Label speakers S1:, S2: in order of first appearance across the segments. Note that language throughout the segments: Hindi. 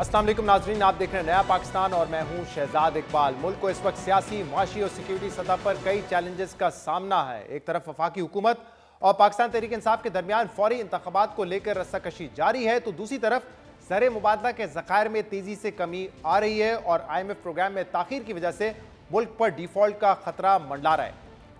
S1: अस्सलाम वालेकुम नाजरीन, आप देख रहे हैं नया पाकिस्तान और मैं हूं शहजाद इकबाल। मुल्क को इस वक्त सियासी, मुआशी और सिक्योरिटी सतह पर कई चैलेंजेस का सामना है। एक तरफ वफाकी हुकूमत और पाकिस्तान तहरीक इंसाफ के दरमियान फौरी इंतखाबात को लेकर रस्साकशी जारी है, तो दूसरी तरफ ज़र मुबादला के ज़खायर में तेजी से कमी आ रही है और IMF प्रोग्राम में ताखीर की वजह से मुल्क पर डिफॉल्ट का खतरा मंडरा रहा है।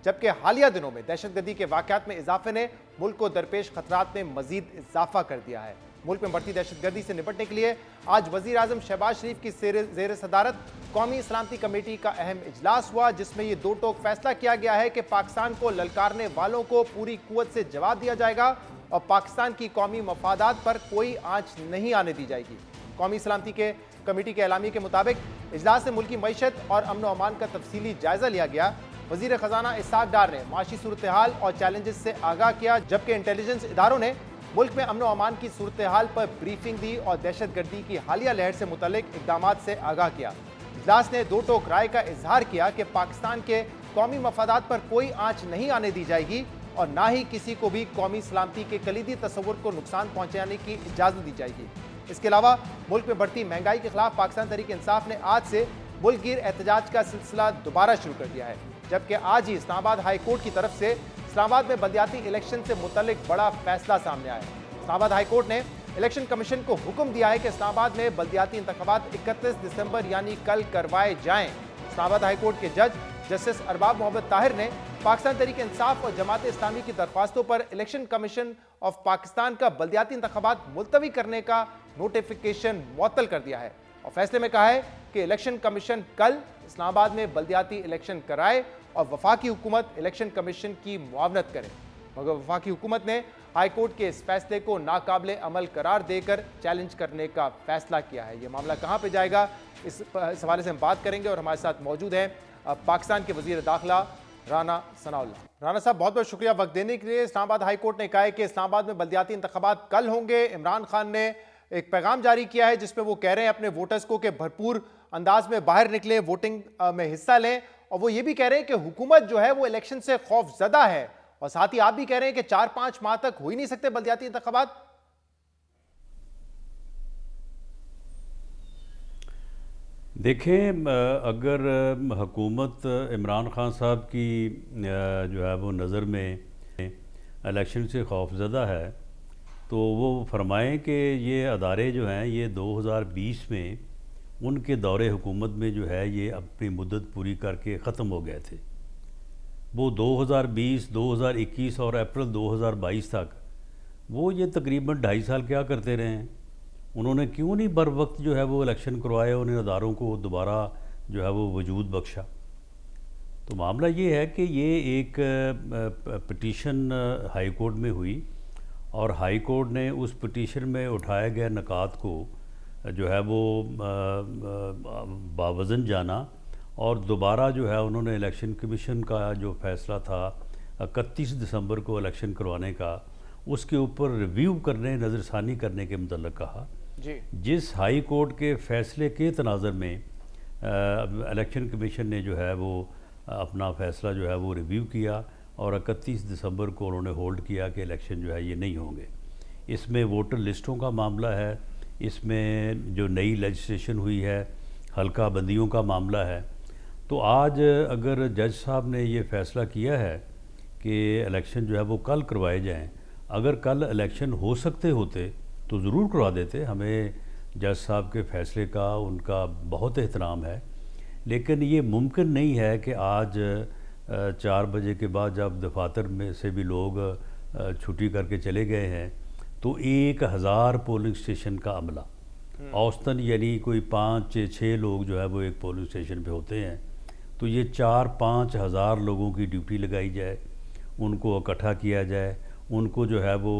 S1: जबकि हालिया दिनों में दहशतगर्दी के वाक़यात में इजाफे ने मुल्क को दरपेश खतरात में मजीद इजाफा कर दिया है। मुल्क में बढ़ती दहशतगर्दी से निपटने के लिए आज वज़ीर आज़म शहबाज शरीफ की ज़ेर सदारत कौमी सलामती कमेटी का अहम इजलास हुआ, जिसमें यह दो टोक फैसला किया गया है कि पाकिस्तान को ललकारने वालों को पूरी कुव्वत से जवाब दिया जाएगा और पाकिस्तान की कौमी मफादात पर कोई आंच नहीं आने दी जाएगी। कौमी सलामती के कमेटी के एलामी के मुताबिक इजलास से मुल्की मईशत और अमन व अमान का तफसीली जायजा लिया गया। वज़ीर ख़जाना इसाक डार ने माशी सूरत हाल और चैलेंजेस से आगाह किया, जबकि इंटेलिजेंस इदारों ने मुल्क में अमन व अमान की सूरत हाल पर ब्रीफिंग दी और दहशतगर्दी की हालिया लहर से मुतल्लिक इकदाम से आगाह किया। इजलास ने दो टोक राय का इजहार किया कि पाकिस्तान के कौमी मफादात पर कोई आंच नहीं आने दी जाएगी और ना ही किसी को भी कौमी सलामती के कलीदी तस्वुर को नुकसान पहुंचाने की इजाज़त दी जाएगी। इसके अलावा मुल्क में बढ़ती महंगाई के खिलाफ पाकिस्तान तहरीक इंसाफ ने आज से मुल्क गिर एहतजाज का सिलसिला दोबारा शुरू कर दिया है, जबकि आज ही इस्लामाबाद हाई कोर्ट की तरफ से इस्लामाबाद में बल्दियाती इलेक्शन से मुतल्लिक बड़ा फैसला सामने आया है। इस्लामाबाद हाई कोर्ट ने इलेक्शन कमीशन को हुक्म दिया है कि इस्लामाबाद में बल्दियाती इंतखाबात 31 दिसंबर यानी कल करवाए जाएं। इस्लामाबाद हाई कोर्ट के जज जस्टिस अरबाब मोहम्मद ताहिर ने पाकिस्तान तहरीक इंसाफ और जमात इस्लामी की दरख्वास्तों पर इलेक्शन कमीशन ऑफ पाकिस्तान का बल्दियाती इंतखाबात मुलतवी करने का नोटिफिकेशन मुअत्तल कर दिया है और फैसले में कहा है कि इलेक्शन कमीशन कल इस्लामाबाद में बल्दियाती इलेक्शन कराए और वफाकी हुकूमत इलेक्शन कमीशन की मुआवनत करे। मगर वफाकी हुकूमत ने हाई कोर्ट के इस फैसले को नाकाबिले अमल करार देकर चैलेंज करने का फैसला किया है। ये मामला कहाँ पे जाएगा, इस हवाले से हम बात करेंगे और हमारे साथ मौजूद हैं पाकिस्तान के वजीर दाखिला राना सनाउल्लाह। राना साहब, बहुत बहुत शुक्रिया वक्त देने के लिए। इस्लामाबाद हाई कोर्ट ने कहा है कि इस्लामाबाद में बल्दियाती इंतखाबात कल होंगे। इमरान खान ने एक पैगाम जारी किया है जिसमें वो कह रहे हैं अपने वोटर्स को कि भरपूर अंदाज में बाहर निकले, वोटिंग में हिस्सा लें, और वो ये भी कह रहे हैं कि हुकूमत जो है वो इलेक्शन से खौफजदा है, और साथ ही आप भी कह रहे हैं कि 4-5 माह तक हो ही नहीं सकते बल्दियाती इंतखाबात।
S2: देखें, अगर हुकूमत इमरान खान साहब की जो है वो नज़र में इलेक्शन से खौफजदा है तो वो फरमाएं कि ये अदारे जो हैं ये 2020 में उनके दौरे हुकूमत में जो है ये अपनी मुद्दत पूरी करके ख़त्म हो गए थे। वो 2020, 2021 और अप्रैल 2022 तक वो ये तकरीबन 2.5 साल क्या करते रहे हैं। उन्होंने क्यों नहीं बर वक्त जो है वो इलेक्शन करवाए और इन अदारों को दोबारा जो है वो वजूद बख्शा। तो मामला ये है कि ये एक पिटीशन हाई कोर्ट में हुई और हाई कोर्ट ने उस पिटीशन में उठाए गए नकात को जो है वो बावज़न जाना और दोबारा जो है उन्होंने इलेक्शन कमीशन का जो फैसला था 31 दिसंबर को इलेक्शन करवाने का, उसके ऊपर रिव्यू करने, नज़रसानी करने के मतलब कहा
S1: जी। जिस
S2: हाई कोर्ट के फैसले के तनाज़र में इलेक्शन कमीशन ने जो है वो अपना फ़ैसला जो है वो रिव्यू किया और 31 दिसंबर को उन्होंने होल्ड किया कि इलेक्शन जो है ये नहीं होंगे। इसमें वोटर लिस्टों का मामला है, इसमें जो नई लेजिस्लेशन हुई है, हल्का बंदियों का मामला है। तो आज अगर जज साहब ने ये फ़ैसला किया है कि इलेक्शन जो है वो कल करवाए जाएं, अगर कल इलेक्शन हो सकते होते तो ज़रूर करवा देते। हमें जज साहब के फ़ैसले का उनका बहुत एहतराम है, लेकिन ये मुमकिन नहीं है कि आज 4 बजे के बाद जब दफातर में से भी लोग छुट्टी करके चले गए हैं तो 1000 पोलिंग स्टेशन का अमला औसतन यानी कोई 5-6 लोग जो है वो एक पोलिंग स्टेशन पे होते हैं, तो ये 4-5 हज़ार लोगों की ड्यूटी लगाई जाए, उनको इकट्ठा किया जाए, उनको जो है वो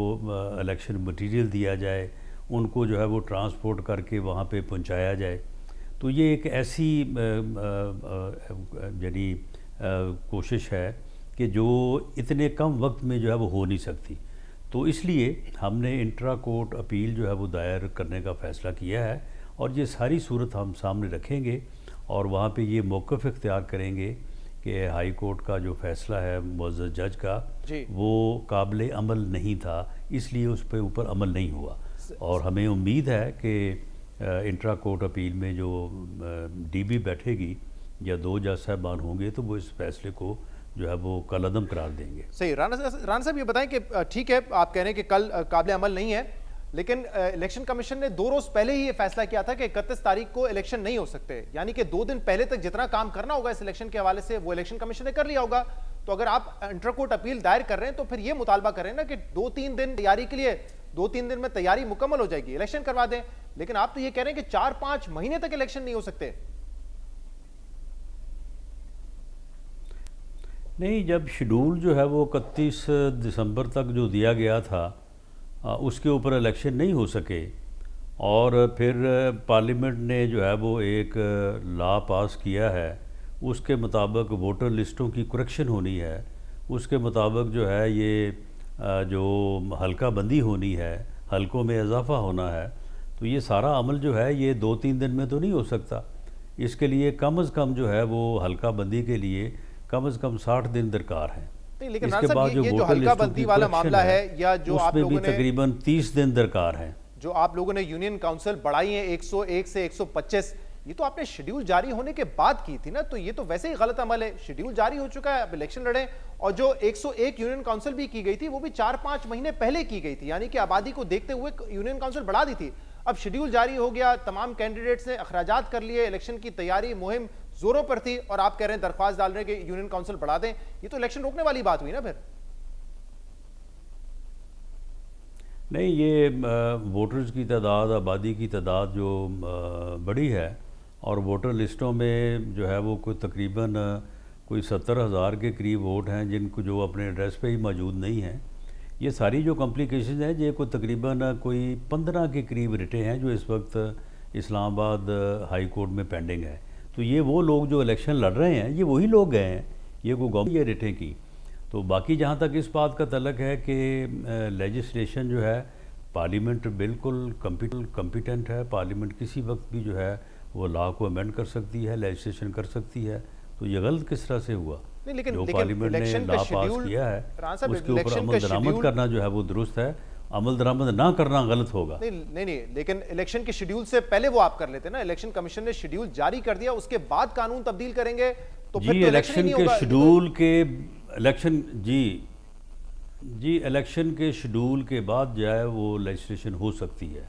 S2: इलेक्शन मटेरियल दिया जाए, उनको जो है वो ट्रांसपोर्ट करके वहाँ पे पहुँचाया जाए। तो ये एक ऐसी यानी कोशिश है कि जो इतने कम वक्त में जो है वो हो नहीं सकती। तो इसलिए हमने इंट्रा कोर्ट अपील जो है वो दायर करने का फ़ैसला किया है और ये सारी सूरत हम सामने रखेंगे और वहाँ पे ये मौक़िफ़ इख्तियार करेंगे कि हाई कोर्ट का जो फ़ैसला है मुअज़्ज़ज़ जज का वो काबिल अमल नहीं था, इसलिए उस पर ऊपर अमल नहीं हुआ। और हमें उम्मीद है कि इंट्रा कोर्ट अपील में जो डीबी बैठेगी या 2 जज साहबान होंगे तो वो इस फैसले को जो है वो कलअदम करार देंगे।
S1: सही। राणा साहब ये बताएं कि ठीक है, आप कह रहे हैं कि कल काबिल अमल नहीं है, लेकिन इलेक्शन कमीशन ने 2 रोज पहले ही ये फैसला किया था कि 31 तारीख को इलेक्शन नहीं हो सकते, यानी कि 2 दिन पहले तक जितना काम करना होगा इस इलेक्शन के हवाले से वो इलेक्शन कमीशन ने कर लिया होगा। तो अगर आप इंटर कोर्ट अपील दायर कर रहे हैं तो फिर ये मुतालबा करें ना कि 2-3 दिन तैयारी के लिए, 2-3 दिन में तैयारी मुकम्मल हो जाएगी, इलेक्शन करवा दें। लेकिन आप तो ये कह रहे हैं कि 4-5 महीने तक इलेक्शन नहीं हो सकते।
S2: नहीं, जब शेड्यूल जो है वो 31 दिसंबर तक जो दिया गया था उसके ऊपर इलेक्शन नहीं हो सके और फिर पार्लियामेंट ने जो है वो एक लॉ पास किया है, उसके मुताबिक वोटर लिस्टों की करेक्शन होनी है, उसके मुताबिक जो है ये जो हल्का बंदी होनी है, हलकों में इजाफा होना है, तो ये सारा अमल जो है ये 2-3 दिन में तो नहीं हो सकता। इसके लिए कम से कम जो है वो हल्का बंदी के लिए कम से कम 60 दिन दरकार है।
S1: लेकिन इसके बाद जो वोटर लिस्टों की वाला मामला है या जो आप लोगों ने
S2: तकरीबन 30 दिन दरकार है, जो
S1: आप लोगों ने यूनियन काउंसिल बढ़ाई है 101 से 125, ये तो आपने शेड्यूल जारी होने के बाद की थी ना, तो ये तो वैसे ही गलत अमल है। शेड्यूल जारी हो चुका है, अब इलेक्शन लड़े, और जो 101 यूनियन काउंसिल भी की गई थी वो भी 4-5 महीने पहले की गई थी, यानी कि आबादी को देखते हुए यूनियन काउंसिल बढ़ा दी थी। अब शेड्यूल जारी हो गया, तमाम कैंडिडेट्स ने अखराजात कर लिए, इलेक्शन की तैयारी मुहिम जोरों पर थी, और आप कह रहे हैं दरख्वास्त डाल रहे हैं कि यूनियन काउंसिल बढ़ा दें। ये तो इलेक्शन रोकने वाली बात हुई ना फिर।
S2: नहीं, ये वोटर्स की तादाद, आबादी की तादाद जो बड़ी है और वोटर लिस्टों में जो है वो कोई तकरीबन कोई 70,000 के करीब वोट हैं जिनको जो अपने एड्रेस पे ही मौजूद नहीं हैं। ये सारी जो कॉम्प्लिकेशन है ये कोई तकरीबन कोई 15 के करीब रिटें हैं जो इस वक्त इस्लामाबाद हाई कोर्ट में पेंडिंग है। तो ये वो लोग जो इलेक्शन लड़ रहे हैं ये वही लोग गए हैं, ये कोई गवर्नमेंट ये रिटें की। तो बाकी जहाँ तक इस बात का तल्लक है कि लेजिस्लेशन जो है पार्लियामेंट बिल्कुल कम्पिटेंट है, पार्लियामेंट किसी वक्त भी जो है वो लॉ को अमेंड कर सकती है, लेजिस्लेशन कर सकती है। तो ये गलत किस तरह से हुआ?
S1: लेकिन
S2: जो पार्लियामेंट ने लॉ पास किया है उसके ऊपर अमल दरामद करना जो है वो दुरुस्त है, अमल दरामद ना करना गलत होगा।
S1: नहीं, लेकिन इलेक्शन के शेड्यूल से पहले वो आप कर लेते ना, इलेक्शन कमीशन ने शेड्यूल जारी कर दिया, उसके बाद कानून तब्दील करेंगे तो फिर तो
S2: इलेक्शन के शेड्यूल के इलेक्शन इलेक्शन के शेड्यूल के बाद जो है वो लेजिस्लेशन हो सकती है।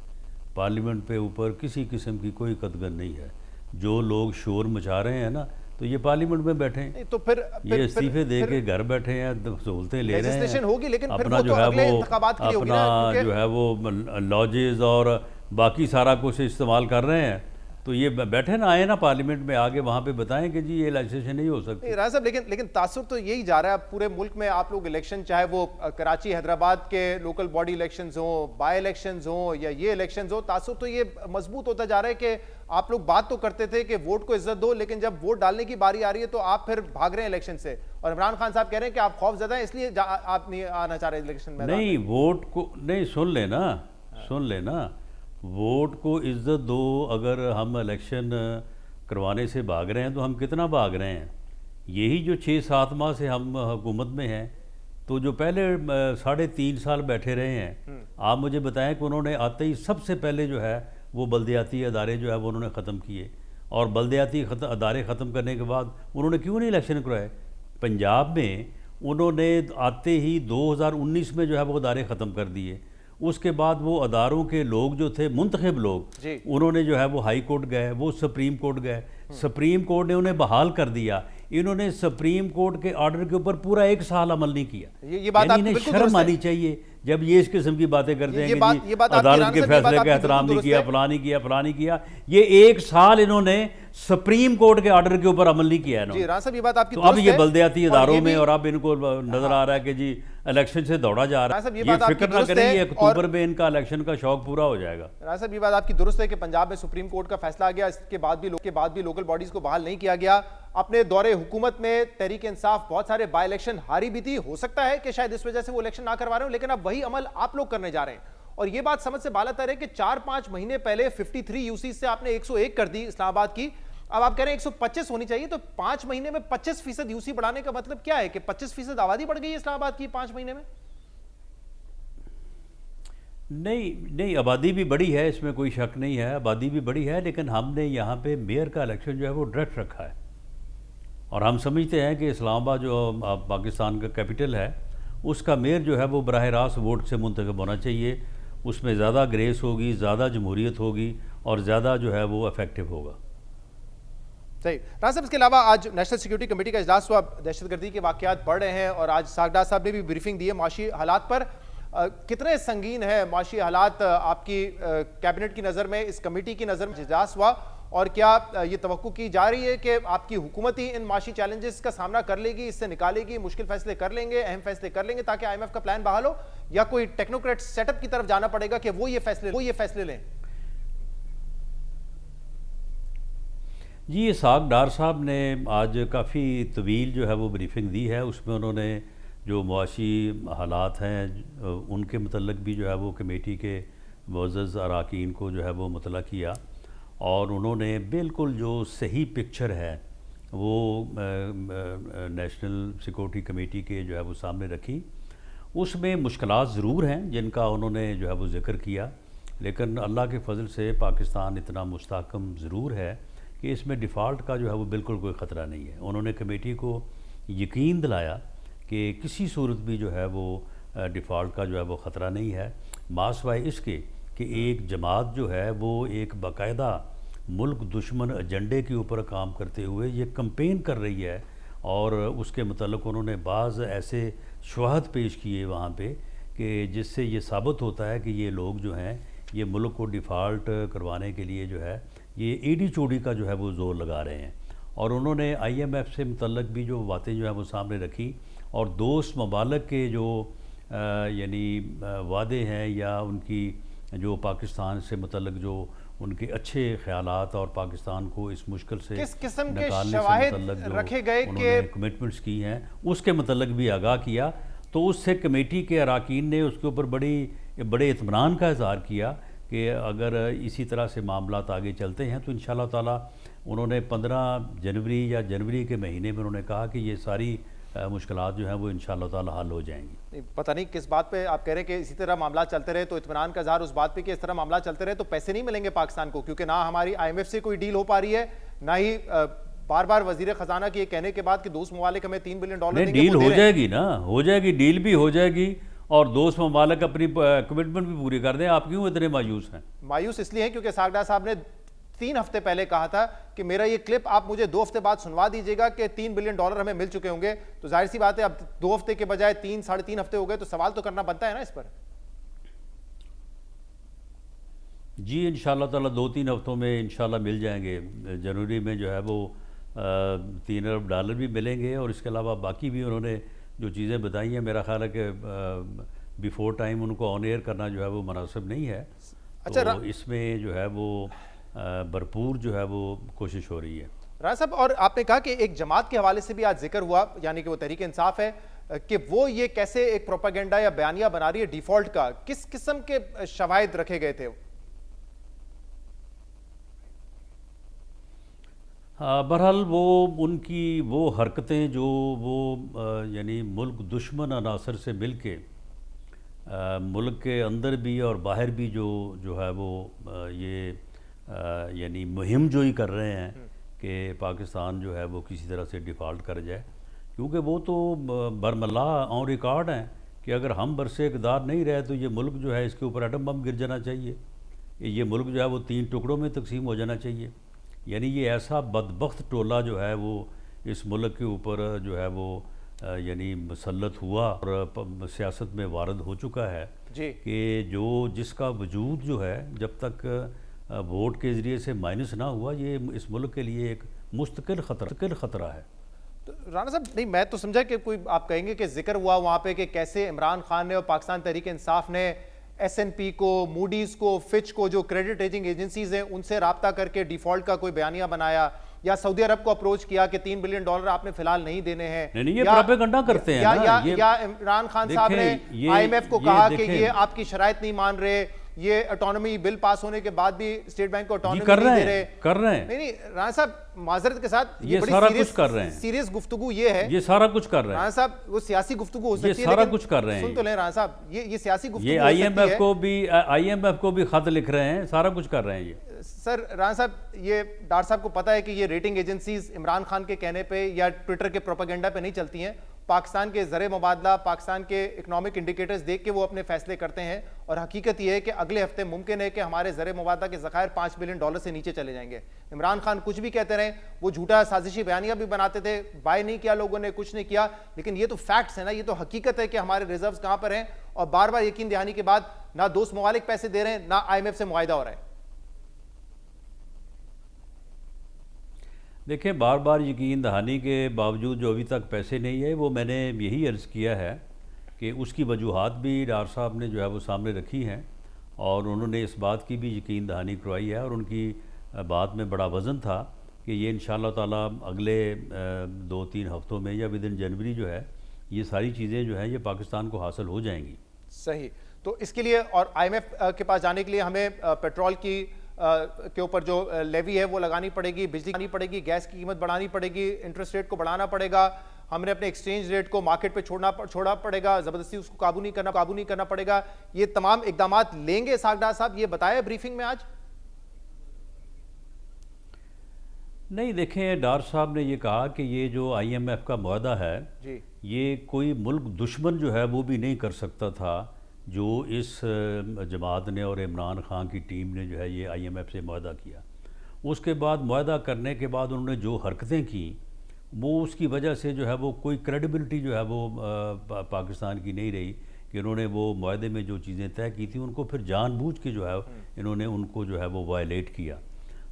S2: पार्लियामेंट पे ऊपर किसी किस्म की कोई कदगन नहीं है। जो लोग शोर मचा रहे हैं ना तो ये पार्लियामेंट में बैठे हैं,
S1: तो फिर
S2: ये इस्तीफे दे के घर बैठे हैं, सहूलतें ले रहे हैं,
S1: होगी, लेकिन
S2: अपना जो है वो अपना जो है वो लॉजेस और बाकी सारा कुछ इस्तेमाल कर रहे हैं। तो ये बैठे ना, आए ना पार्लियामेंट में आगे वहाँ पे बताएं कि जी ये लेजिस्लेशन नहीं हो सकती।
S1: राजा साहब, लेकिन तासुर तो यही जा रहा है पूरे मुल्क में। आप लोग इलेक्शन, चाहे वो कराची हैदराबाद के लोकल बॉडी इलेक्शंस हो, बाय इलेक्शंस हो या ये इलेक्शंस हो, तासुर तो ये मजबूत होता जा रहा है कि आप लोग बात तो करते थे कि वोट को इज्जत दो, लेकिन जब वोट डालने की बारी आ रही है तो आप फिर भाग रहे हैं इलेक्शन से। और इमरान खान साहब कह रहे हैं कि आप खौफजदा हैं इसलिए आप नहीं आना चाह रहे इलेक्शन में।
S2: नहीं, वोट को नहीं, सुन लेना, वोट को इज्जत दो। अगर हम इलेक्शन करवाने से भाग रहे हैं तो हम कितना भाग रहे हैं? यही जो 6-7 माह से हम हुकूमत में हैं, तो जो पहले 3.5 साल बैठे रहे हैं, आप मुझे बताएं कि उन्होंने आते ही सबसे पहले जो है वो बल्दियाती अदारे जो है वो उन्होंने ख़त्म किए, और बल्दियाती अदारे ख़त्म करने के बाद उन्होंने क्यों नहीं इलेक्शन करवाए? पंजाब में उन्होंने आते ही 2019 में जो है वो अदारे ख़त्म कर दिए। उसके बाद वो अदारों के लोग जो थे, मुंतखब लोग, उन्होंने जो है वो हाई कोर्ट गए, वो सुप्रीम कोर्ट गए, सुप्रीम कोर्ट ने उन्हें बहाल कर दिया। इन्होंने सुप्रीम कोर्ट के ऑर्डर के ऊपर पूरा 1 साल अमल नहीं किया।
S1: ये बात
S2: इन्हें शर्म आनी चाहिए जब ये इस किस्म की बातें करते हैं कि जी अदालत के फैसले का एहतराम नहीं किया, फलां नहीं किया। ये 1 साल इन्होंने सुप्रीम कोर्ट के ऑर्डर के ऊपर अमल नहीं किया है।
S1: ये बात आपकी
S2: तो अब ये बल्दियाती इदारों में और अब इनको नजर आ रहा है कि जी इलेक्शन से दौड़ा जा रहा है। ये फिक्र ना करें, ये अक्टूबर में इनका इलेक्शन का शौक पूरा हो जाएगा।
S1: राजा साहब, ये बात आपकी दुरुस्त है कि पंजाब में सुप्रीम कोर्ट का फैसला आ गया, इसके बाद भी लोकल बॉडीज को बहाल नहीं किया गया। अपने दौरे हुकूमत में तहरीक इंसाफ बहुत सारे बाय इलेक्शन हारी भी थी, हो सकता है कि शायद इस वजह से वो इलेक्शन ना करवा रहे हो, लेकिन अब वही अमल आप लोग करने जा रहे हैं। और ये बात समझ से बालातर है कि 4-5 महीने पहले 53 यूसी से आपने 101 कर दी इस्लामाबाद की, अब आप कह रहे हैं 125 होनी चाहिए। तो 5 महीने में 25% यूसी बढ़ाने का मतलब क्या है कि 25% आबादी बढ़ गई है इस्लामाबाद की 5 महीने में?
S2: नहीं नहीं, आबादी भी बड़ी है, इसमें कोई शक नहीं है, आबादी भी बड़ी है, लेकिन हमने यहाँ पे मेयर का इलेक्शन जो है वो डायरेक्ट रखा है। और हम समझते हैं कि इस्लामाबाद जो पाकिस्तान का कैपिटल है, उसका मेयर जो है वो बराह रास्त वोट से मुंतखब होना चाहिए। उसमें ज़्यादा ग्रेस होगी, ज़्यादा जमहूरियत होगी और ज़्यादा जो है वो इफेक्टिव होगा।
S1: सही। राना साहब, इसके अलावा आज नेशनल सिक्योरिटी कमेटी का इजलास हुआ, दहशतगर्दी के वाकयात बढ़ रहे हैं और आज सागडा साहब ने भी ब्रीफिंग दी है माशी हालात पर। कितने संगीन है माशी हालात आपकी कैबिनेट की नज़र में, इस कमेटी की नज़र में इजलास हुआ, और क्या ये तवक्को की जा रही है कि आपकी हुकूमत ही इन माशी चैलेंजेस का सामना कर लेगी, इससे निकालेगी, मुश्किल फैसले कर लेंगे, अहम फैसले कर लेंगे ताकि IMF का प्लान बहाल हो, या कोई टेक्नोक्रेट सेटअप की तरफ जाना पड़ेगा कि वो ये फैसले लें?
S2: जी, इसहाक डार साहब ने आज काफ़ी तवील जो है वो ब्रीफिंग दी है। उसमें उन्होंने जो मुआशी हालात हैं उनके मतलब भी जो है वो कमेटी के मुअज़्ज़ज़ अरकान को जो है वो मुतला किया, और उन्होंने बिल्कुल जो सही पिक्चर है वो नेशनल सिक्योरिटी कमेटी के जो है वो सामने रखी। उसमें मुश्किलात ज़रूर हैं जिनका उन्होंने जो है वो ज़िक्र किया, लेकिन अल्लाह के फजल से पाकिस्तान इतना मुस्तहकम ज़रूर है कि इसमें डिफ़ॉल्ट का जो है वो बिल्कुल कोई ख़तरा नहीं है। उन्होंने कमेटी को यकीन दिलाया कि किसी सूरत भी जो है वो डिफ़ॉल्ट का जो है वो ख़तरा नहीं है, मासवाए इसके कि एक जमात जो है वो एक बाकायदा मुल्क दुश्मन एजेंडे के ऊपर काम करते हुए ये कंपेन कर रही है, और उसके मतलब उन्होंने बाज़ ऐसे शवाहद पेश किए वहाँ पे कि जिससे ये साबित होता है कि ये लोग जो हैं ये मुल्क को डिफ़ॉल्ट करवाने के लिए जो है ये एडी चोड़ी का जो है वो ज़ोर लगा रहे हैं। और उन्होंने IMF से मुतल्लक भी जो बातें जो है वो सामने रखी, और दोस्त ममालिक के जो यानी वादे हैं या उनकी जो पाकिस्तान से मुतल्लक जो उनके अच्छे ख्यालात और पाकिस्तान को इस मुश्किल से
S1: किस किस्म के
S2: निकालने से
S1: शवाहिद
S2: मुतल्लक जो
S1: रखे गए
S2: उन्होंने
S1: कि
S2: कमिटमेंट्स की हैं उसके मुतल्लक भी आगाह किया। तो उससे कमेटी के अरकान ने उसके ऊपर बड़े इत्मीनान का इज़हार किया कि अगर इसी तरह से मामलात आगे चलते हैं तो इंशाअल्लाह ताला उन्होंने 15 जनवरी या जनवरी के महीने में उन्होंने कहा कि ये सारी मुश्किलात जो हैं वो इंशाअल्लाह ताला हल हो जाएंगी।
S1: पता नहीं किस बात पे आप कह रहे हैं कि इसी तरह मामला चलते रहे, तो इत्मीनान का इज़हार उस बात पे कि इस तरह मामला चलते रहे तो पैसे नहीं मिलेंगे पाकिस्तान को, क्योंकि ना हमारी IMF से कोई डील हो पा रही है, ना ही बार बार वजीर खजाना के कहने के बाद कि दोस्त ममालिक हमें $3 बिलियन देंगे।
S2: डील हो जाएगी ना, हो जाएगी, डील भी हो जाएगी, और दोस्त ममालिक अपनी कमिटमेंट भी पूरी कर दें। आप क्यों इतने मायूस हैं?
S1: मायूस इसलिए हैं क्योंकि सागडा साहब ने 3 हफ्ते पहले कहा था कि मेरा ये क्लिप आप मुझे 2 हफ्ते बाद सुनवा दीजिएगा कि $3 बिलियन हमें मिल चुके होंगे। तो जाहिर सी बात है अब 2 हफ्ते के बजाय 3 साढ़े 3 हफ्ते हो गए, तो सवाल तो करना बनता है ना इस पर।
S2: जी इंशाअल्लाह ताला 2-3 हफ्तों में इंशाअल्लाह मिल जाएंगे। जनवरी में जो है वो $3 अरब भी मिलेंगे, और इसके अलावा बाकी भी उन्होंने जो चीज़ें बताई हैं मेरा ख्याल है कि बिफोर टाइम उनको ऑन एयर करना जो है वो मुनासिब नहीं है।
S1: अच्छा,
S2: तो इसमें जो है वो भरपूर जो है वो कोशिश हो रही है।
S1: राना साहब, और आपने कहा कि एक जमात के हवाले से भी आज जिक्र हुआ, यानी कि वो तहरीक इंसाफ है, कि वो ये कैसे एक प्रोपागेंडा या बयानिया बना रही है डिफॉल्ट का, किस किस्म के शवाहिद रखे गए थे?
S2: बहरहाल वो उनकी वो हरकतें जो वो यानी मुल्क दुश्मन अनासर से मिल के मुल्क के अंदर भी और बाहर भी जो है वो ये यानी मुहिम जो ही कर रहे हैं कि पाकिस्तान जो है वो किसी तरह से डिफ़ॉल्ट कर जाए, क्योंकि वो तो बरमला ऑन रिकॉर्ड हैं कि अगर हम बरसे इक़्तिदार नहीं रहे तो ये मुल्क जो है इसके ऊपर एटम बम गिर जाना चाहिए, ये मुल्क जो है वो 3 टुकड़ों में तकसीम हो जाना चाहिए। यानी ये ऐसा बदबख्त टोला जो है वो इस मुल्क के ऊपर जो है वो यानी मुसल्लत हुआ और सियासत में वारद हो चुका है कि जिसका वजूद जो है जब तक वोट के ज़रिए से माइनस ना हुआ, ये इस मुल्क के लिए एक मुस्तकिल ख़तरा है।
S1: तो राना साहब, नहीं मैं तो समझा कि कोई आप कहेंगे कि जिक्र हुआ वहाँ पे कि कैसे इमरान खान ने और पाकिस्तान तहरीक इंसाफ ने S&P को, मूडीज़ को, फिच को, जो क्रेडिट रेटिंग एजेंसीज हैं, उनसे रब्ता करके डिफ़ॉल्ट का कोई बयानिया बनाया, या सऊदी अरब को अप्रोच किया कि $3 बिलियन आपने फिलहाल नहीं देने हैं।
S2: नहीं, ये प्रोपेगेंडा करते हैं
S1: या इमरान खान साहब ने IMF को कहा कि ये आपकी शराइत नहीं मान रहे, ये ऑटोनॉमी बिल पास होने के बाद भी स्टेट बैंक को ऑटोनॉमी
S2: कर
S1: नहीं
S2: रहे
S1: दे रहे।
S2: हैं, कर रहे हैं।
S1: नहीं राणा साहब, माजरत के साथ
S2: ये सारा कुछ कर रहे हैं।
S1: सीरियस गुफ्तगू ये है,
S2: ये सारा कुछ कर रहे हैं
S1: राणा साहब। वो सियासी गुफ्तगू हो सकती है,
S2: ये सारा कुछ कर रहे हैं।
S1: सुन तो लें राणा साहब, ये सियासी गुफ्तगू
S2: ये
S1: हो सकती है।
S2: IMF को भी खत लिख रहे हैं, सारा कुछ कर रहे हैं ये।
S1: सर राणा साहब, ये डॉक्टर साहब को पता है कि ये रेटिंग एजेंसीज इमरान खान के कहने पे या ट्विटर के प्रोपेगेंडा पे नहीं चलती हैं। पाकिस्तान के ज़र मुबादला, पाकिस्तान के इकोनॉमिक इंडिकेटर्स देख के वो अपने फैसले करते हैं, और हकीकत ये है कि अगले हफ्ते मुमकिन है कि हमारे ज़र मुबादला के ज़खायर $5 बिलियन से नीचे चले जाएंगे। इमरान खान कुछ भी कहते रहे, वो झूठा साजिशी बयानिया भी बनाते थे, बाय नहीं किया लोगों ने, कुछ नहीं किया, लेकिन ये तो फैक्ट्स है ना, ये तो हकीकत है कि हमारे रिजर्व्स कहाँ पर हैं, और बार बार यकीन दहानी के बाद ना दोस्त ममालिक पैसे दे रहे हैं, ना IMF से मुआहिदा हो रहा है।
S2: देखिए, बार बार यकीन दहानी के बावजूद जो अभी तक पैसे नहीं है, वो मैंने यही अर्ज़ किया है कि उसकी वजूहात भी डॉक्टर साहब ने जो है वो सामने रखी हैं, और उन्होंने इस बात की भी यकीन दहानी करवाई है, और उनकी बात में बड़ा वज़न था कि ये इंशाअल्लाह ताला अगले 2-3 हफ्तों में या विदिन जनवरी जो है ये सारी चीज़ें जो हैं ये पाकिस्तान को हासिल हो जाएंगी।
S1: सही। तो इसके लिए और IMF के पास जाने के लिए हमें पेट्रोल की के ऊपर जो लेवी है वो लगानी पड़ेगी, बिजली लगानी पड़ेगी, गैस की कीमत बढ़ानी पड़ेगी, इंटरेस्ट रेट को बढ़ाना पड़ेगा, हमने अपने एक्सचेंज रेट को मार्केट पे छोड़ा पड़ेगा, जबरदस्ती उसको काबू नहीं करना पड़ेगा। ये तमाम इकदाम लेंगे सागडार साहब, ये बताया ब्रीफिंग में आज?
S2: नहीं, देखें, डार साहब ने ये कहा कि ये जो IMF का मुआहदा है
S1: जी,
S2: ये कोई मुल्क दुश्मन जो है वो भी नहीं कर सकता था, जो इस जमात ने और इमरान खान की टीम ने जो है ये IMF से मुआहदा किया। उसके बाद मुआहदा करने के बाद उन्होंने जो हरकतें की, वो उसकी वजह से जो है वो कोई क्रेडिबिलिटी जो है वो पाकिस्तान की नहीं रही कि इन्होंने वो मुआहदे में जो चीज़ें तय की थी उनको फिर जानबूझ के जो है इन्होंने उनको जो है वो वायलेट किया।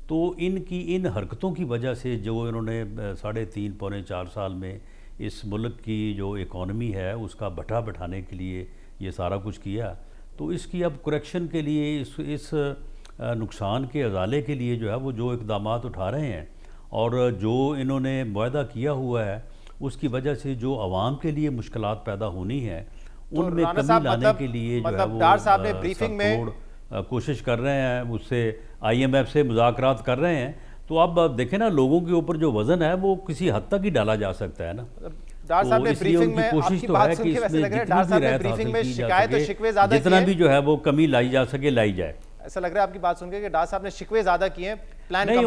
S2: तो इनकी इन हरकतों की वजह से जो इन्होंने 3.5 पौने 4 साल में इस मुल्क की जो इकॉनमी है उसका भट्ठा बैठाने के लिए ये सारा कुछ किया, तो इसकी अब करेक्शन के लिए इस नुकसान के अजाले के लिए जो है वो जो इक़दाम उठा रहे हैं, और जो इन्होंने मुआहदा किया हुआ है उसकी वजह से जो आवाम के लिए मुश्किलात पैदा होनी है उनमें कमी लाने के लिए जो है वो
S1: डार साहब ने ब्रीफिंग में
S2: कोशिश कर रहे हैं, उससे IMF से मुज़ाकरात कर रहे हैं। तो अब देखें ना, लोगों के ऊपर जो वज़न है वो किसी हद तक ही डाला जा सकता है ना।
S1: डार साहब ने ब्रीफिंग में
S2: कोशिश तो है कि इसमें
S1: ब्रीफिंग में शिकायत और शिकवे ज्यादा
S2: जितना भी जो है वो कमी लाई जा सके लाई जाए।
S1: ऐसा लग रहा है आपकी बात सुनकर कि डार साहब ने शिकवे ज्यादा किए हैं, प्लान
S2: नहीं,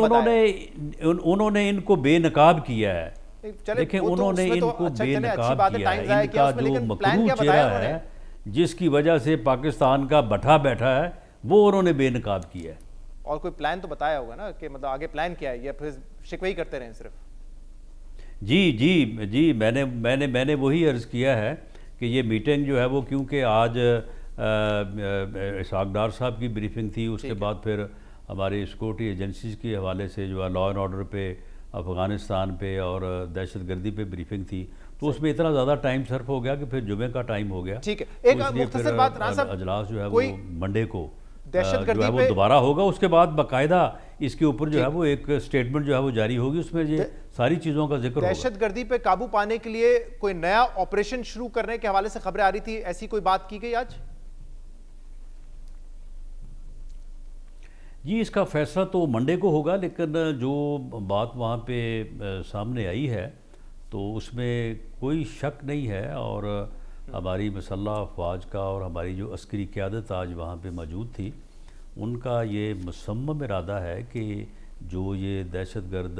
S2: उन्होंने इनको बेनकाब किया है। देखें, उन्होंने इनको बेनकाब किया है, इनका जो मकरूह चेहरा है जिसकी वजह से पाकिस्तान का भट्ठा बैठा है वो उन्होंने बेनकाब किया है।
S1: और कोई प्लान तो बताया होगा ना कि मतलब आगे प्लान क्या है, या फिर शिकवे ही करते रहे सिर्फ?
S2: जी, मैंने वही अर्ज़ किया है कि ये मीटिंग जो है वो, क्योंकि आज इसहाक डार साहब की ब्रीफिंग थी, उसके बाद फिर हमारी सिक्योरिटी एजेंसीज के हवाले से जो है लॉ एंड ऑर्डर पे, अफ़गानिस्तान पे और दहशतगर्दी पे ब्रीफिंग थी, तो उसमें इतना ज़्यादा टाइम सर्फ हो गया कि फिर जुमे का टाइम हो गया।
S1: ठीक है, एक मुख्तसर बात राणा साहब,
S2: अजलास जो है वो मंडे को
S1: दहशतगर्दी
S2: जो है वो दोबारा होगा, उसके बाद बाकायदा इसके ऊपर जो है वो एक स्टेटमेंट जो है वो जारी होगी, उसमें ये सारी चीज़ों का जिक्र होगा।
S1: दहशतगर्दी पे काबू पाने के लिए कोई नया ऑपरेशन शुरू करने के हवाले से खबरें आ रही थी, ऐसी कोई बात की गई आज?
S2: जी, इसका फैसला तो मंडे को होगा, लेकिन जो बात वहाँ पे सामने आई है तो उसमें कोई शक नहीं है, और हमारी मसल्लह अफवाज का और हमारी जो अस्करी क़यादत आज वहाँ पे मौजूद थी, उनका ये मुसम्मम इरादा है कि जो ये दहशतगर्द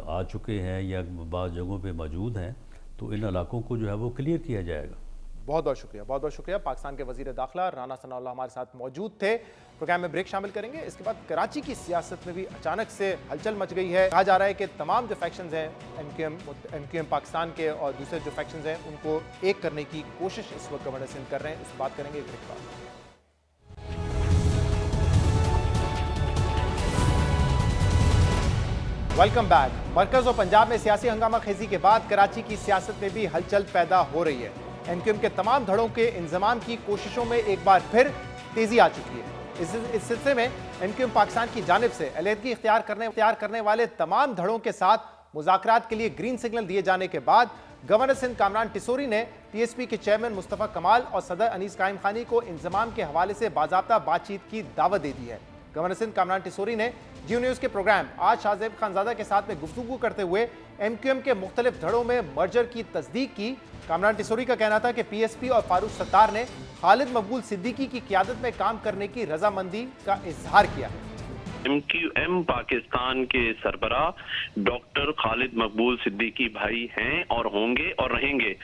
S2: आ चुके हैं या बाज़ जगहों पे मौजूद हैं, तो इन इलाकों को जो है वो क्लियर किया जाएगा।
S1: बहुत बहुत शुक्रिया, बहुत बहुत शुक्रिया। पाकिस्तान के वज़ीर दाखिला राना सनाउल्लाह हमारे साथ मौजूद थे। प्रोग्राम में ब्रेक शामिल करेंगे, इसके बाद कराची की सियासत में भी अचानक से हलचल मच गई है। कहा जा रहा है कि तमाम जो फैक्शंस हैं MQM पाकिस्तान के और दूसरे जो फैक्शंस हैं उनको एक करने की कोशिश इस वक्त गवर्नर सिंध कर रहे हैं। इस बात करेंगे ब्रेक बाद। Welcome back. मरकज और पंजाब में सियासी हंगामा खेजी के बाद कराची की सियासत में भी हलचल पैदा हो रही है। MQM के तमाम धड़ों के इंजमाम की कोशिशों में एक बार फिर तेजी आ चुकी है। इस सिलसिले में MQM पाकिस्तान की जानिब से अलहदगी इख्तियार करने वाले तमाम धड़ों के साथ मुज़ाकरात के लिए ग्रीन सिग्नल दिए जाने के बाद गवर्नर सिंध कामरान टिसोरी ने पीएसपी के चेयरमैन मुस्तफा कमाल और सदर अनीस कायम खानी को इंजमाम के हवाले से बाज़ाब्ता बातचीत की दावत दे दी है। गवर्नर सिंध कामरान टिसोरी ने जियो न्यूज़ के प्रोग्राम आज शाहजेब खानजादा के साथ में गुफ्तगू करते हुए एमक्यूएम के मुख्तलिफ धड़ों में मर्जर की तस्दीक की। कामरान टिसोरी का कहना था कि पीएसपी और फारूक सत्तार ने खालिद मकबूल सिद्दीकी की क़ियादत में काम करने की रजामंदी का इजहार किया।
S3: एमक्यूएम पाकिस्तान के सरबराह डॉक्टर खालिद मकबूल सिद्दीकी भाई हैं और होंगे और रहेंगे।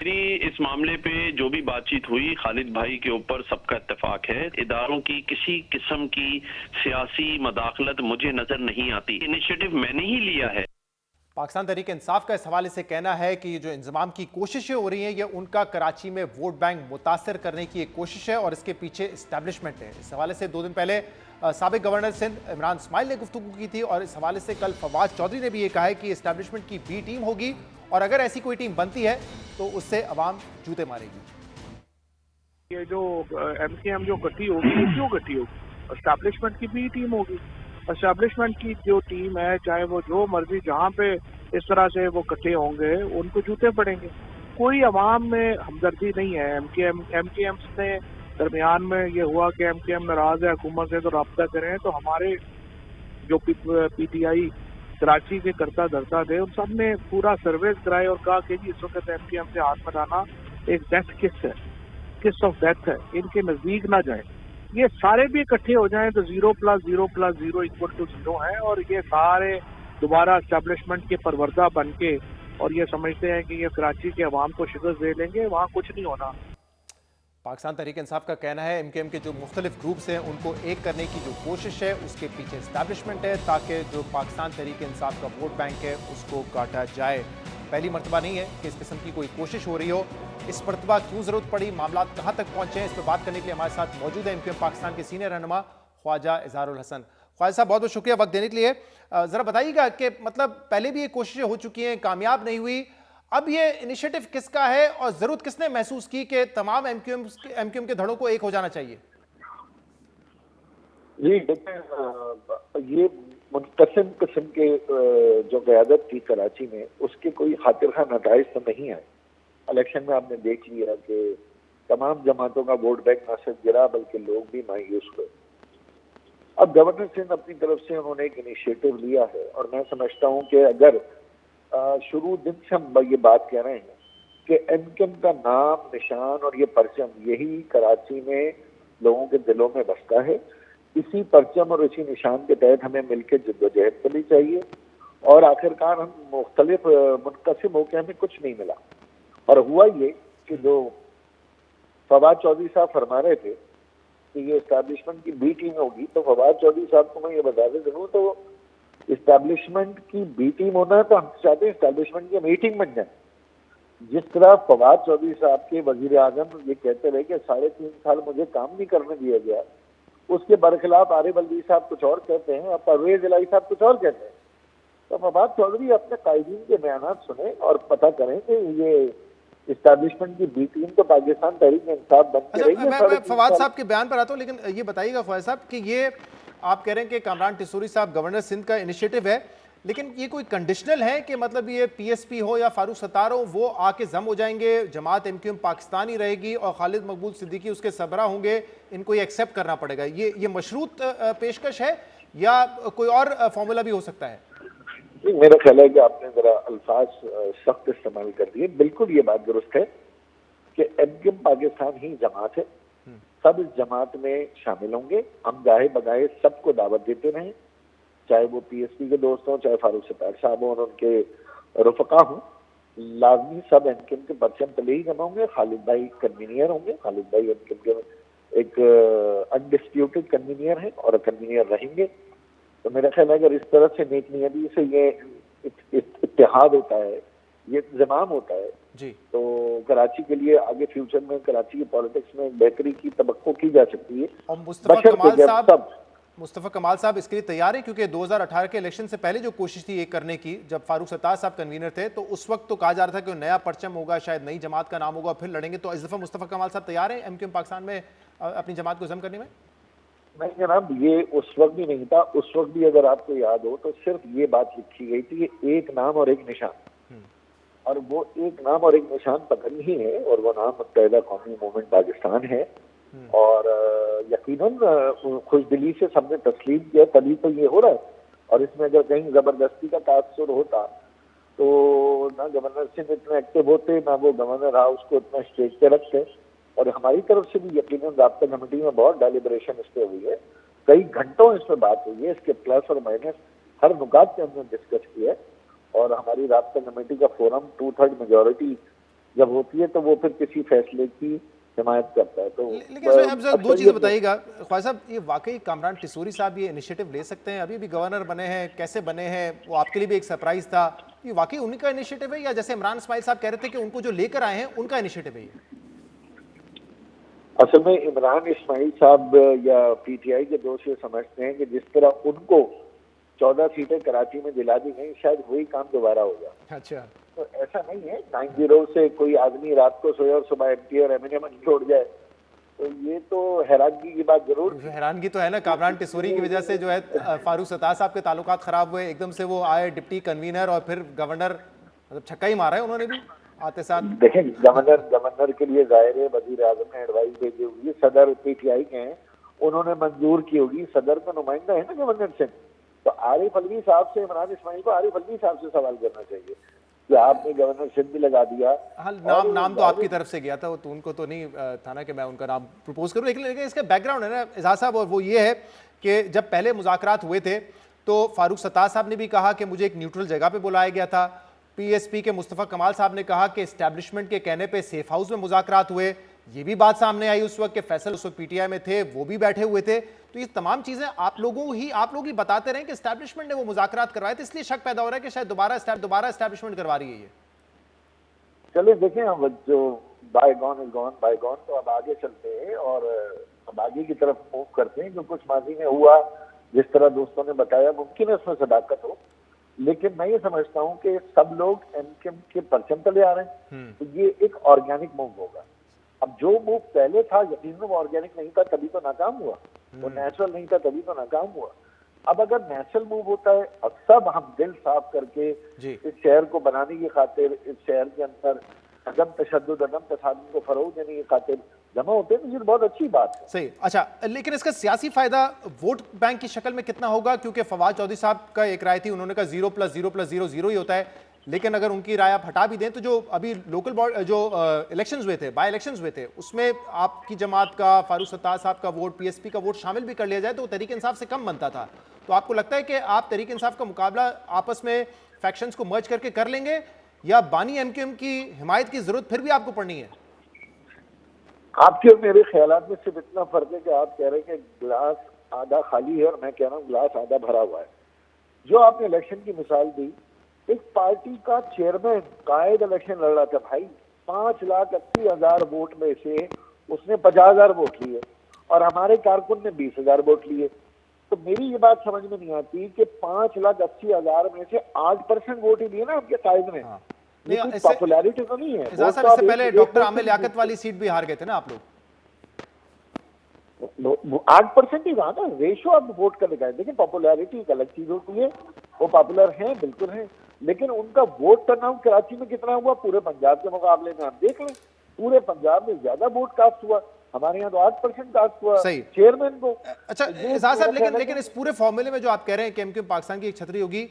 S3: इस मामले पे जो भी बातचीत हुई, खालिद भाई के ऊपर सबका इत्तेफाक है। इदारों की किसी किस्म की सियासी मदाखलत मुझे नजर नहीं आती। इनिशिएटिव मैंने ही लिया है।
S1: पाकिस्तान तहरीक इंसाफ का इस हवाले से कहना है कि ये जो इंजमाम की कोशिशें हो रही हैं, ये उनका कराची में वोट बैंक मुतासर करने की एक कोशिश है और इसके पीछे इस्टेब्लिशमेंट है। इस हवाले से 2 दिन पहले साबिक गवर्नर सिंध इमरान इस्माइल ने गुफ्तगू की थी और इस हवाले से कल फवाद चौधरी ने भी ये कहा है कि इस्टेब्लिशमेंट की बी टीम होगी और अगर ऐसी कोई टीम बनती है तो उससे अवाम जूते मारेगी।
S4: ये जो एमकेएम जो गठित होगी, ये क्यों गठित होगी? एस्टैब्लिशमेंट की बी टीम होगी। एस्टैब्लिशमेंट की जो टीम है, चाहे वो जो मर्जी जहाँ पे इस तरह से वो इकट्ठे होंगे, उनको जूते पड़ेंगे। कोई अवाम में हमदर्दी नहीं है। एमकेएम ने दरमियान में ये हुआ कि एमकेएम नाराज है हुकूमत से तो रब्ता करें, तो हमारे जो पीटीआई कराची के करता धरता थे, उन सब ने पूरा सर्वेस कराए और कहा कि जी इस वक्त एमकेएम से हाथ मिलाना एक डेथ किस है, किस ऑफ डेथ है, इनके नजदीक ना जाए। ये सारे भी इकट्ठे हो जाएं तो 0 + 0 + 0 = 0 है और ये सारे दोबारा एस्टैब्लिशमेंट के परवरदा बन के और ये समझते हैं कि ये कराची के अवाम को शिकस्त दे लेंगे। वहाँ कुछ नहीं होना।
S1: पाकिस्तान तहरीक इंसाफ का कहना है एमकेएम के जो मुख्तलिफ ग्रुप्स हैं उनको एक करने की जो कोशिश है उसके पीछे एस्टैब्लिशमेंट है ताकि जो पाकिस्तान तहरीक इंसाफ का वोट बैंक है उसको काटा जाए। पहली मरतबा नहीं है कि इस किस्म की कोई कोशिश हो रही हो। इस मरतबा क्यों ज़रूरत पड़ी, मामला कहाँ तक पहुँचे हैं, इस पर बात करने के लिए हमारे साथ मौजूद है एमक्यूएम पाकिस्तान के सीनियर रहनुमा ख्वाजा इजहारुल हसन। ख्वाजा साहब, बहुत बहुत शुक्रिया वक्त देने के लिए। ज़रा बताइएगा कि मतलब पहले भी ये कोशिशें हो चुकी हैं, कामयाब नहीं हुई, अब ये इनिशिएटिव किसका है और ज़रूरत किसने महसूस की कि तमाम एमक्यूएम के धड़ों को एक हो जाना चाहिए?
S5: जी देखें, ये मुनकसिम किस्म के जो क़यादत थी कराची में, उसके कोई खातिर खा नताइज तो नहीं आए। इलेक्शन में आपने देख लिया कि तमाम जमातों का वोट बैंक न सिर्फ गिरा बल्कि लोग भी मायूस हुए। अब गवर्नर सिंध अपनी तरफ से उन्होंने एक इनिशिएटिव लिया है और मैं समझता हूँ कि अगर शुरू दिन से हम ये बात कह रहे हैं कि एमकेएम का नाम, निशान और ये परचम यही कराची में लोगों के दिलों में बसता है। इसी परचम और इसी निशान के तहत हमें मिलकर जद्दोजहद करनी चाहिए और आखिरकार हम मुख्तलिफ मुनकसिम होकर हमें कुछ नहीं मिला। और हुआ ये कि जो फवाद चौधरी साहब फरमा रहे थे कि ये इस्टेब्लिशमेंट की बी टीम होगी, तो फवाद चौधरी साहब को मैं ये बताते चलूँ तो इस्टेब्लिशमेंट की बी टीम होना है तो हम चाहते हैं इस्टेब्लिशमेंट की मीटिंग बन जाए। जिस तरह फवाद चौधरी साहब के वजीर आजम ये कहते रहे कि 3.5 साल मुझे काम नहीं करने दिया गया, उसके बरखिलाफ आरिफ अलवी साहब कुछ और कहते हैं और परवेज इलाही साहब कुछ और कहते हैं। तो फवाद चौधरी अपने कायदीन के बयान सुने और पता करें कि ये इस्टेब्लिशमेंट की बी टीम तो पाकिस्तान तहरीक इंसाफ बन के रही है।
S1: मैं फवाद साहब के बयान पर आता हूँ, लेकिन ये बताइएगा फवाद साहब कि ये आप कह रहे हैं कि कामरान टिसोरी साहब गवर्नर सिंध का इनिशिएटिव है, लेकिन ये कोई कंडीशनल है कि मतलब ये पीएसपी हो या फारूक सत्तार हो वो आके जम हो जाएंगे, जमात एमक्यूएम पाकिस्तान ही रहेगी और खालिद मकबूल सिद्दीकी उसके सरबराह होंगे, इनको ये एक्सेप्ट करना पड़ेगा? ये मशरूत पेशकश है या कोई और फार्मूला भी हो सकता है?
S5: मेरा ख्याल है कि आपने जरा अल्फाज सख्त इस्तेमाल कर दिए। बिल्कुल ये बात दुरुस्त है कि एमक्यूएम पाकिस्तान ही जमात है, सब इस जमात में शामिल होंगे। हम गाहे बगाहे सबको दावत देते रहें, चाहे वो पीएसपी के दोस्त हों, चाहे फारूक सत्तार साहब हों और उनके रुफका हों, लाजमी सब एमक्यूएम के परचम तले ही जमा होंगे। खालिद भाई कन्वीनियर होंगे, खालिद भाई एमक्यूएम के एक अनडिस्प्यूटेड कन्वीनियर है और कन्वीनियर रहेंगे। तो मेरा ख्याल है अगर इस तरह से नेक नियती से ये इत्तेहाद होता है, ये इंतजाम होता है
S1: जी,
S5: तो कराची के लिए आगे फ्यूचर में कराची की पॉलिटिक्स में बेहतरी की तवक्को की जा सकती है।
S1: और मुस्तफा कमाल साहब इसके लिए तैयार है? क्योंकि 2018 के इलेक्शन से पहले जो कोशिश थी ये करने की, जब फारूक सत्तार साहब कन्वीनर थे, तो उस वक्त तो कहा जा रहा था कि नया परचम होगा, शायद नई जमात का नाम होगा, फिर लड़ेंगे। तो इस दफा मुस्तफा कमाल साहब तैयार हैं एमक्यूएम पाकिस्तान में अपनी जमात को जम करने में?
S5: नहीं जनाब, ये उस वक्त भी नहीं था। उस वक्त भी अगर आपको याद हो तो सिर्फ ये बात लिखी गई थी कि एक नाम और एक निशान, और वो एक नाम और एक निशान पकड़ ही है, और वो नाम मुत्तहिदा कौमी मूवमेंट पाकिस्तान है। और यकीनन खुशदिली से सबने तस्लीम किया, तभी तो ये हो रहा है। और इसमें अगर कहीं जबरदस्ती का तासुर होता तो ना गवर्नर सिंह इतने एक्टिव होते, ना वो गवर्नर हाउस को इतना स्टेज पे रखते। और हमारी तरफ से भी यकीनन राब्ता कमेटी में बहुत डेलिब्रेशन इस पे हुई है, कई घंटों इस पे बात हुई है, इसके प्लस और माइनस हर नुकात पे हमने डिस्कस किया है। और हमारी राब्ता कमेटी का फोरम 2/3 मेजोरिटी जब होती है तो वो फिर किसी फैसले की हिमायत करता है। तो
S1: लेकिन इसमें अब जरा दो चीज़ें बताइएगा ख्वाजा साहब, ये वाकई कामरान टिसूरी साहब ये इनिशिएटिव ले सकते हैं? अभी भी गवर्नर बने हैं, कैसे बने हैं, वो आपके लिए भी एक सरप्राइज था। ये वाकई उन्हीं का इनिशिएटिव है या जैसे इमरान इस्माइल साहब कह रहे थे कि उनको जो लेकर आए हैं उनका इनिशिएटिव है ये?
S5: असल में इमरान इस्माइल साहब या पीटीआई के दोस्त ये समझते हैं कि जिस तरह उनको 14 सीटें कराची में दिला दी गई, शायद वही काम दोबारा होगा।
S1: अच्छा,
S5: तो ऐसा नहीं है 90 से कोई आदमी रात को सोए और सुबह एमपी और एमएनए में छोड़ जाए, तो ये तो हैरानगी की बात जरूर।
S1: हैरानगी तो है ना, कामरान टिसूरी की वजह से जो है फारूक सत्तार साहब के ताल्लुकात खराब हुए, एकदम से वो आए डिप्टी कन्वीनर और फिर गवर्नर, मतलब छक्का ही मारा है उन्होंने भी आते साथ।
S5: देखें, गवर्नर के लिए जाहिर है वजीर आजम ने एडवाइस भेजी होगी, सदर पीटीआई के हैं, उन्होंने मंजूर की होगी, सदर का नुमाइंदा है ना गवर्नर से। तो आरिफ अलवी साहब से, इमरान इस्माइल को आरिफ अलवी साहब से सवाल करना चाहिए कि आपने गवर्नर सिंध भी लगा दिया।
S1: हाँ, नाम तो आपकी तरफ से गया था, तो उनको तो नहीं था ना कि मैं उनका नाम प्रपोज करूं, लेकिन इसका बैकग्राउंड है ना एजाज साहब, और वो ये है कि जब पहले मुज़ाकरात हुए थे तो फारूक सत्तार साहब ने भी कहा कि मुझे एक न्यूट्रल जगह पे बुलाया गया था। पीएसपी के मुस्तफ़ा कमाल साहब ने कहा कि एस्टैब्लिशमेंट के कहने पे सेफ हाउस में मुज़ाकरात हुए, ये भी बात सामने आई उस वक्त के फैसल उस वक्त पीटीआई में थे, वो भी बैठे हुए थे। तो ये तमाम चीजें आप लोग ही बताते रहे कि एस्टैब्लिशमेंट ने वो मुज़ाकरात करवाए थे, इसलिए शक पैदा हो रहा है कि शायद दोबारा एस्टैब्लिशमेंट करवा रही है ये।
S5: चलिए देखें, अब जो बायगॉन इज गॉन, बायगॉन, तो अब आगे चलते हैं और अब आगे की तरफ मूव करते हैं। जो कुछ माजी में हुआ, जिस तरह दोस्तों ने बताया, मुमकिन है उसमें सदाकत हो, लेकिन मैं ये समझता हूँ कि सब लोग एमकेएम के परचम तले आ रहे हैं, तो ये एक ऑर्गेनिक मूव होगा। अब जो मूव पहले था यकीनन वो ऑर्गेनिक नहीं था, तभी तो नाकाम हुआ, वो नेचुरल नहीं था, तभी तो नाकाम हुआ। अब अगर नेचुरल मूव होता है, अब सब हम दिल साफ करके इस शहर को बनाने की खातिर, इस शहर के अंदर अदम तशद्दुद, अदम तसादुम को फरोग देने की खातिर जमा होते हैं, तो ये बहुत अच्छी बात है।
S1: सही। अच्छा, लेकिन इसका सियासी फायदा वोट बैंक की शक्ल में कितना होगा? क्योंकि फवाद चौधरी साहब का एक राय थी, उन्होंने कहा 0+0+0 ही होता है, लेकिन अगर उनकी राय आप हटा भी दें तो जो अभी लोकल जो इलेक्शंस हुए थे, बाय इलेक्शंस हुए थे, उसमें आपकी जमात का, फारूक सत्तार साहब का वोट, पीएसपी का वोट शामिल भी कर लिया जाए तो तहरीक इंसाफ से कम बनता था। तो आपको लगता है कि आप तहरीक इंसाफ का मुकाबला आपस में फैक्शंस को मर्ज करके कर लेंगे, या बानी एमकेएम की हिमायत की जरूरत फिर भी आपको पड़नी है?
S5: आपके और मेरे ख्यालात में सिर्फ इतना फर्क है कि आप कह रहे हैं कि गिलास आधा खाली है और मैं कह रहा हूँ गिलास आधा भरा हुआ है। जो आपने इलेक्शन की मिसाल दी, एक पार्टी का चेयरमैन कायद इलेक्शन लड़ रहा था भाई, 5,80,000 वोट में से उसने 50,000 वोट लिए और हमारे कारकुन ने 20,000 वोट लिए। तो मेरी ये बात समझ में नहीं आती कि 5,80,000 में से 8% वोट ही लिए ना आपके कायद ने। पॉपुलैरिटी तो नहीं है।
S1: इससे पहले डॉक्टर आमिर लियाकत वाली सीट भी हार गए थे ना आप लोग।
S5: 8% ही रहा ना, रेशो आप वोट का लगाए। देखिए, पॉपुलैरिटी एक अलग चीज होती है, वो पॉपुलर हैं, बिल्कुल हैं, लेकिन उनका वोट टर्नआउट कराची में कितना हुआ पूरे पंजाब के मुकाबले में आप देख लें। पूरे पंजाब में ज्यादा वोट कास्ट हुआ, हमारे यहाँ तो 8% कास्ट हुआ चेयरमैन को।
S1: अच्छा एजाज साहब, लेकिन इस पूरे फॉर्मूले में जो आप कह रहे हैं कि एमकेएम पाकिस्तान की एक छतरी होगी,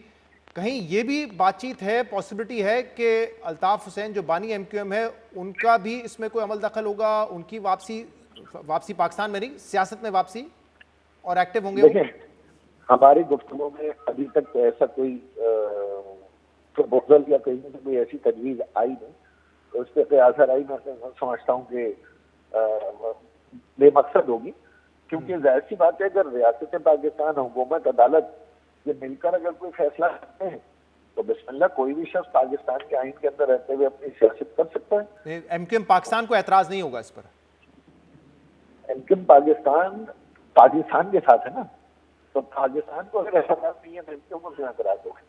S1: कहीं ये भी बातचीत है, पॉसिबिलिटी है कि अल्ताफ हुसैन जो बानी एमकेएम है उनका भी इसमें कोई अमल दखल होगा, उनकी वापसी पाकिस्तान में नहीं, सियासत में वापसी, और एक्टिव होंगे?
S5: हमारी गुफ्तगू में अभी तक तो ऐसा कोई प्रपोजल या कहीं से कोई ऐसी तजवीज आई नहीं, तो उस पर कयासर आई मैं समझता हूँ कि बेमकसद होगी, क्योंकि जाहिर सी बात है अगर रियासत पाकिस्तान, हुकूमत, अदालत ये मिलकर अगर कोई फैसला करते हैं तो बिस्मिल्लाह कोई भी शख्स पाकिस्तान के आइन के अंदर रहते हुए अपनी सियासत कर सकता है।
S1: एमकेएम पाकिस्तान को एतराज नहीं होगा इस पर?
S5: एमकेएम पाकिस्तान के साथ है ना, तो पाकिस्तान को अगर ऐसा नहीं है एमकेएम को क्या एतराज होगा।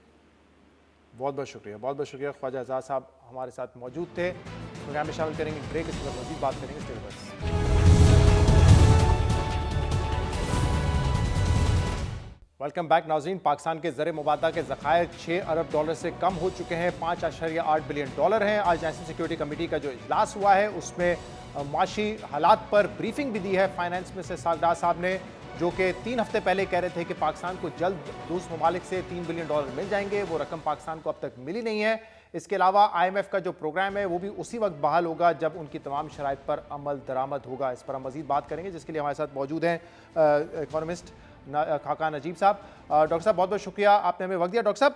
S1: बहुत बहुत शुक्रिया ख्वाजा एजाज साहब हमारे साथ मौजूद थे। प्रोग्राम में शामिल करेंगे ब्रेक, इसके बाद मजीद बात करेंगे। वेलकम बैक नाज़रीन। पाकिस्तान के ज़र मुबादला के ज़खायर $6 अरब से कम हो चुके हैं, $5.8 बिलियन हैं। आज नेशनल सिक्योरिटी कमेटी का जो इजलास हुआ है उसमें माशी हालात पर ब्रीफिंग भी दी है फाइनेंस मिनिस्टर सागदार साहब ने, जो कि 3 हफ्ते पहले कह रहे थे कि पाकिस्तान को जल्द दूसरे ममालिक से $3 बिलियन मिल जाएंगे। वो रकम पाकिस्तान को अब तक मिली नहीं है। इसके अलावा IMF का जो प्रोग्राम है वो भी उसी वक्त बहाल होगा जब उनकी तमाम शराइत पर अमल दरामद होगा। इस पर हम मज़ीद बात करेंगे, जिसके लिए हमारे साथ मौजूद हैं इकोनॉमिस्ट खाका नजीब साहब। डॉक्टर साहब बहुत बहुत शुक्रिया, आपने हमें वक्त दिया। डॉक्टर साहब,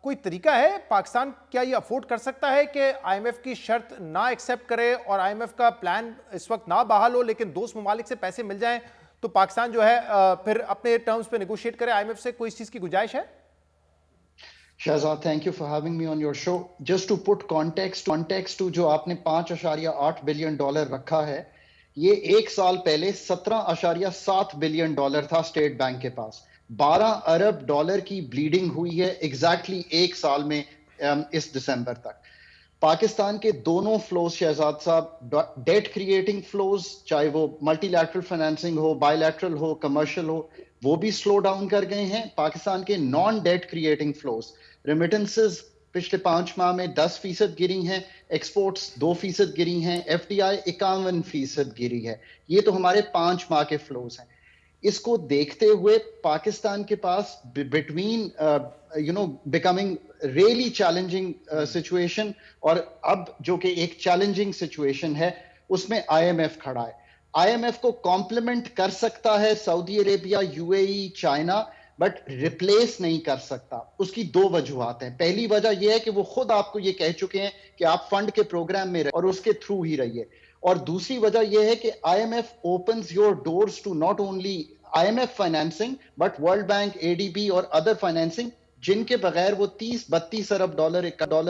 S1: कोई तरीका है पाकिस्तान क्या ये अफोर्ड कर सकता है कि IMF की शर्त ना एक्सेप्ट करे और IMF का प्लान इस वक्त ना बहाल हो, लेकिन दोस्त ममालिक से पैसे मिल जाएं तो पाकिस्तान जो है फिर अपने टर्म्स पे नेगोशिएट करे IMF से? कोई इस चीज़ की गुंजाइश है?
S6: Shahzad, thank you for having me on your show. Just to put context to जो आपने $5.8 बिलियन रखा है, ये एक साल पहले $17.7 बिलियन था स्टेट बैंक के पास। $12 अरब की ब्लीडिंग हुई है एग्जैक्टली एक साल में इस दिसंबर तक। पाकिस्तान के दोनों फ्लोज शहजाद साहब, डेट क्रिएटिंग फ्लोज, चाहे वो मल्टीलैटरल फाइनेंसिंग हो, बायलैटरल हो, कमर्शियल हो, वो भी स्लो डाउन कर गए हैं। पाकिस्तान के non debt creating flows, remittances पिछले 5 माह में 10% गिरी हैं, एक्सपोर्ट्स 2% गिरी हैं, FDI 51% गिरी है। ये तो हमारे 5 माह के फ्लोज हैं। इसको देखते हुए पाकिस्तान के पास between becoming really challenging situation और अब जो कि एक चैलेंजिंग सिचुएशन है, उसमें IMF खड़ा है। IMF को कॉम्प्लीमेंट कर सकता है Saudi Arabia, UAE, China, but replace नहीं कर सकता। उसकी 2 वजूहात हैं। पहली वजह यह है कि वो खुद आपको ये कह चुके हैं कि आप फंड के प्रोग्राम में रहिए और उसके थ्रू ही रहिए। और दूसरी वजह यह है कि IMF opens your doors to not only IMF financing but World Bank, ADB और other financing, जिनके बगैर वो 30-32 अरब डॉलर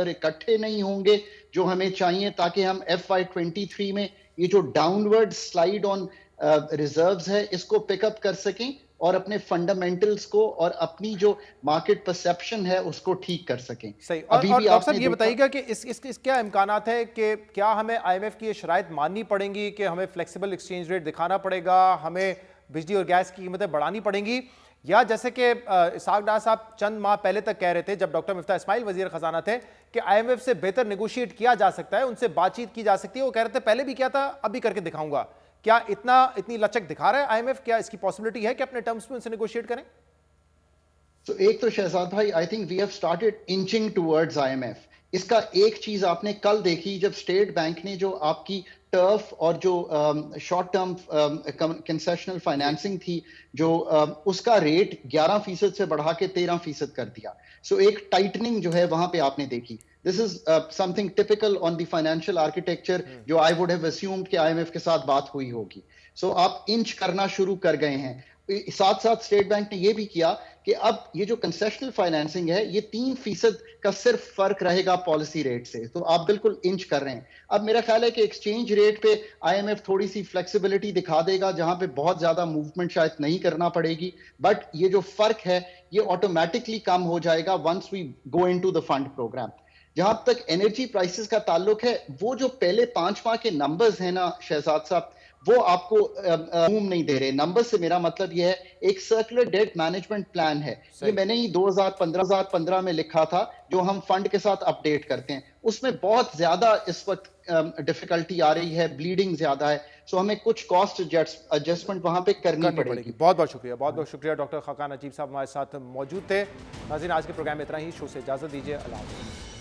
S6: इकट्ठे नहीं होंगे जो हमें चाहिए, ताकि हम FY23 में ये जो डाउनवर्ड स्लाइड ऑन रिजर्व्स है इसको पिकअप कर सकें और अपने फंडामेंटल्स को और अपनी जो मार्केट परसेप्शन है उसको ठीक कर सकें।
S1: सही। और डॉक्टर साहब ये बताइएगा कि इस क्या इम्कानात है कि क्या हमें IMF की ये शराइत माननी पड़ेंगी कि हमें फ्लेक्सिबल एक्सचेंज रेट दिखाना पड़ेगा, हमें बिजली और गैस की कीमतें बढ़ानी पड़ेंगी, या जैसे कि इसहाक डार साहब चंद माह पहले तक कह रहे थे जब डॉक्टर मिफ्ताह इस्माइल वजीर खजाना थे कि IMF से बेहतर नेगोशिएट किया जा सकता है, उनसे बातचीत की जा सकती है। वो कह रहे थे पहले भी किया था, अभी करके दिखाऊंगा। क्या इतनी लचक दिखा रहा है IMF? क्या इसकी पॉसिबिलिटी है कि अपने टर्म्स में उनसे नेगोशिएट करें?
S6: तो एक तो शहजाद भाई, I think we have started inching towards IMF। इसका एक चीज आपने कल देखी जब स्टेट बैंक ने जो आपकी टर्फ और जो शॉर्ट टर्म कंसेशनल फाइनेंसिंग थी जो उसका रेट 11% से बढ़ा के 13% कर दिया। सो एक टाइटनिंग जो है वहां पे आपने देखी। This is something typical on the financial architecture जो आई वुड हैव अज्यूम्ड कि IMF के साथ बात हुई होगी। सो आप इंच करना शुरू कर गए हैं। साथ साथ स्टेट बैंक ने यह भी किया कि अब ये जो कंसेशनल फाइनेंसिंग है ये 3% का सिर्फ फर्क रहेगा पॉलिसी रेट से, तो आप बिल्कुल इंच कर रहे हैं। अब मेरा ख्याल है कि एक्सचेंज रेट पे IMF थोड़ी सी फ्लेक्सिबिलिटी दिखा देगा जहां पे बहुत ज्यादा मूवमेंट शायद नहीं करना पड़ेगी, बट ये जो फर्क है ये ऑटोमेटिकली कम हो जाएगा once we go into the fund programme. जहां तक एनर्जी प्राइसेस का ताल्लुक है, वो जो पहले 5 माह के नंबर्स हैं ना शहजाद साहब, वो आपको मूव नहीं दे रहे। नंबर से मेरा मतलब यह है, एक सर्कुलर डेट मैनेजमेंट प्लान है, ये मैंने ही 2015 में लिखा था जो हम फंड के साथ अपडेट करते हैं। उसमें बहुत ज्यादा इस वक्त डिफिकल्टी आ रही है, ब्लीडिंग ज्यादा है, सो हमें कुछ कॉस्ट एडजस्टमेंट वहां पे करनी पड़ेगी।
S1: बहुत बहुत शुक्रिया डॉक्टर खाका नजीब साहब हमारे साथ मौजूद थे। नाज़रीन, आज के प्रोग्राम में इतना ही। शो से इजाजत दीजिए। अल्लाह हाफ़िज़।